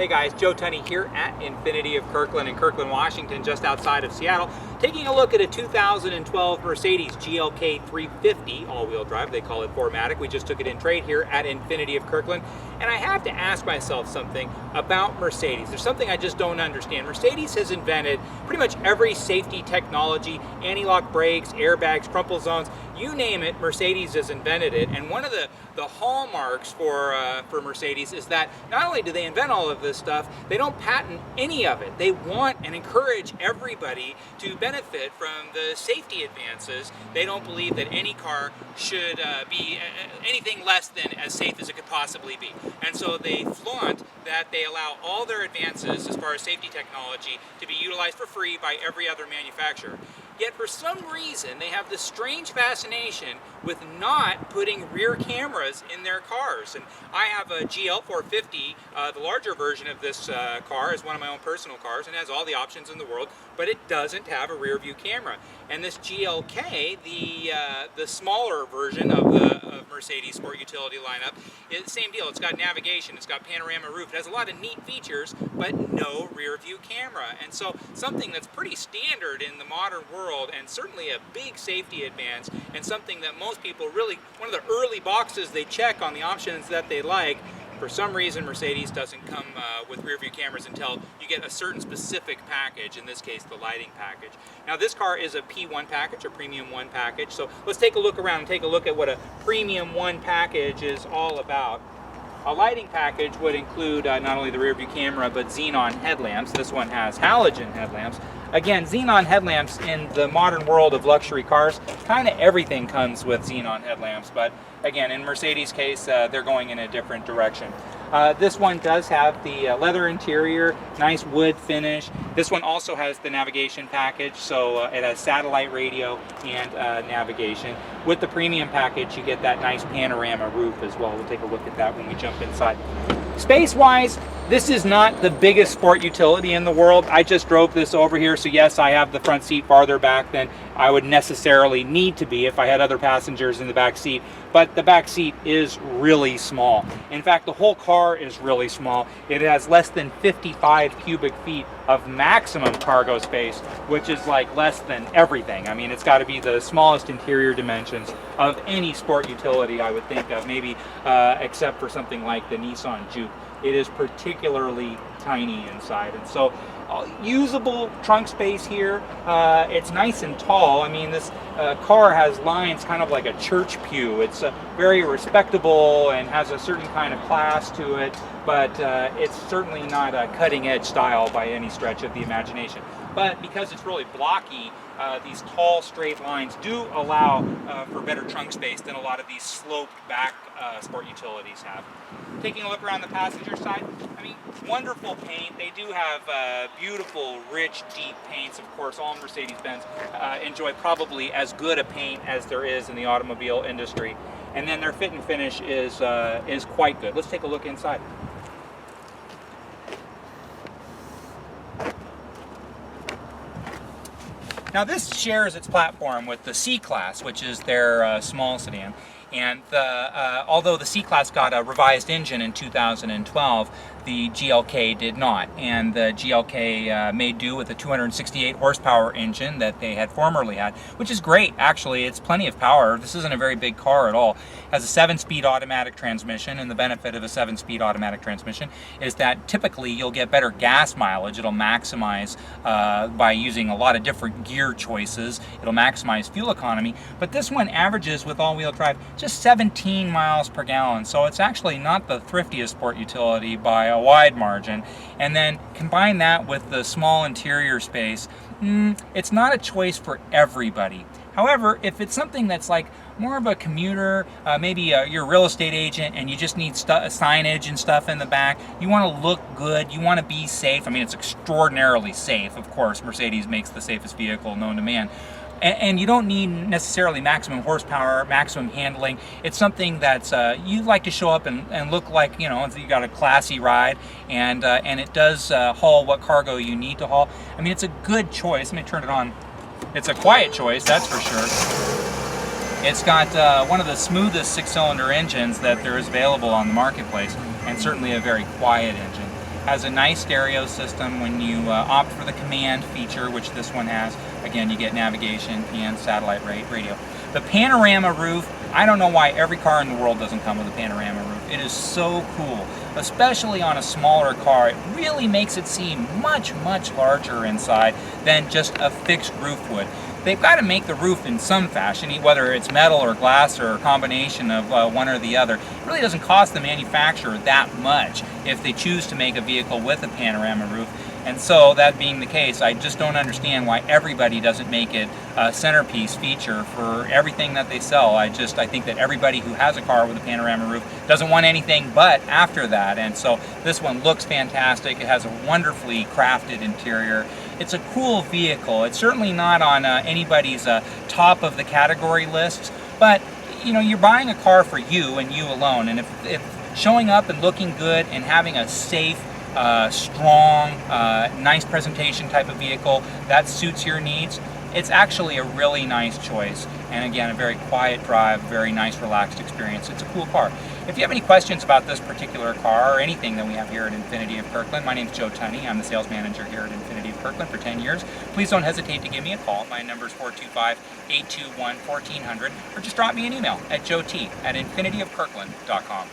Hey guys, Joe Tunney here at Infinity of Kirkland in Kirkland, Washington, just outside of Seattle, taking a look at a 2012 Mercedes GLK350 all-wheel drive. They call it 4Matic. We just took it in trade here at Infinity of Kirkland. And I have to ask myself something about Mercedes. There's something I just don't understand. Mercedes has invented pretty much every safety technology, anti-lock brakes, airbags, crumple zones, you name it, Mercedes has invented it. And one of the hallmarks for Mercedes is that not only do they invent all of this stuff, they don't patent any of it. They want and encourage everybody to benefit from the safety advances. They don't believe that any car should be anything less than as safe as it could possibly be. And so they flaunt that they allow all their advances as far as safety technology to be utilized for free by every other manufacturer. Yet for some reason, they have this strange fascination with not putting rear cameras in their cars. And I have a GL450, the larger version of this car is one of my own personal cars and has all the options in the world, but it doesn't have a rear view camera. And this GLK, the smaller version of the Mercedes Sport Utility lineup, is the same deal. It's got navigation, it's got panorama roof, it has a lot of neat features, but no rear view camera. And so something that's pretty standard in the modern world and certainly a big safety advance and something that most people really, one of the early boxes they check on the options that they like, for some reason Mercedes doesn't come with rear view cameras until you get a certain specific package, in this case the lighting package. Now this car is a P1 package, a Premium 1 package, so let's take a look around and take a look at what a Premium 1 package is all about. A lighting package would include not only the rear view camera but xenon headlamps. This one has halogen headlamps. Again, xenon headlamps in the modern world of luxury cars, kind of everything comes with xenon headlamps, but again, in Mercedes' case, they're going in a different direction. This one does have the leather interior, nice wood finish. This one also has the navigation package, so it has satellite radio and navigation. With the premium package, you get that nice panorama roof as well. We'll take a look at that when we jump inside. Space-wise, this is not the biggest sport utility in the world. I just drove this over here, so yes, I have the front seat farther back than I would necessarily need to be if I had other passengers in the back seat, but the back seat is really small. In fact, the whole car is really small. It has less than 55 cubic feet of maximum cargo space, which is like less than everything. I mean, it's got to be the smallest interior dimensions of any sport utility I would think of, maybe except for something like the Nissan Juke. It is particularly tiny inside, and so usable trunk space here. It's nice and tall. I mean, this car has lines kind of like a church pew. It's very respectable and has a certain kind of class to it, but it's certainly not a cutting-edge style by any stretch of the imagination. But because it's really blocky, these tall straight lines do allow for better trunk space than a lot of these sloped back sport utilities have. Taking a look around the passenger side, I mean, wonderful paint. They do have beautiful, rich, deep paints. Of course, all Mercedes-Benz enjoy probably as good a paint as there is in the automobile industry. And then their fit and finish is quite good. Let's take a look inside. Now this shares its platform with the C-Class, which is their small sedan. And although the C-Class got a revised engine in 2012, the GLK did not. And the GLK made do with a 268 horsepower engine that they had formerly had, which is great, actually. It's plenty of power. This isn't a very big car at all. It has a 7-speed automatic transmission, and the benefit of a 7-speed automatic transmission is that typically you'll get better gas mileage. It'll maximize by using a lot of different gear choices. It'll maximize fuel economy, but this one averages with all-wheel drive just 17 miles per gallon, so it's actually not the thriftiest sport utility by a wide margin. And then combine that with the small interior space, it's not a choice for everybody. However, if it's something that's like more of a commuter, maybe you're a real estate agent and you just need signage and stuff in the back, you want to look good, you want to be safe. I mean, it's extraordinarily safe. Of course, Mercedes makes the safest vehicle known to man. And you don't need necessarily maximum horsepower, maximum handling. It's something that's you like to show up and look like, you know, you got a classy ride, and it does haul what cargo you need to haul. I mean, it's a good choice. Let me turn it on. It's a quiet choice, that's for sure. It's got one of the smoothest 6-cylinder engines that there is available on the marketplace, and certainly a very quiet engine. Has a nice stereo system. When you opt for the command feature, which this one has, again, you get navigation and satellite radio. The panorama roof, I don't know why every car in the world doesn't come with a panorama roof. It is so cool, especially on a smaller car. It really makes it seem much, much larger inside than just a fixed roof would. They've got to make the roof in some fashion, whether it's metal or glass or a combination of one or the other. It really doesn't cost the manufacturer that much if they choose to make a vehicle with a panorama roof. And so, that being the case, I just don't understand why everybody doesn't make it a centerpiece feature for everything that they sell. I think that everybody who has a car with a panorama roof doesn't want anything but after that. And so this one looks fantastic. It has a wonderfully crafted interior. It's a cool vehicle. It's certainly not on anybody's top of the category lists, but you know, you're buying a car for you and you alone. And if showing up and looking good and having a safe, strong, nice presentation type of vehicle that suits your needs, it's actually a really nice choice. And again, a very quiet drive, very nice, relaxed experience. It's a cool car. If you have any questions about this particular car or anything that we have here at Infinity of Kirkland, my name is Joe Tunney. I'm the sales manager here at Infinity of Kirkland for 10 years. Please don't hesitate to give me a call. My number is 425-821-1400, or just drop me an email at joet@infinityofkirkland.com.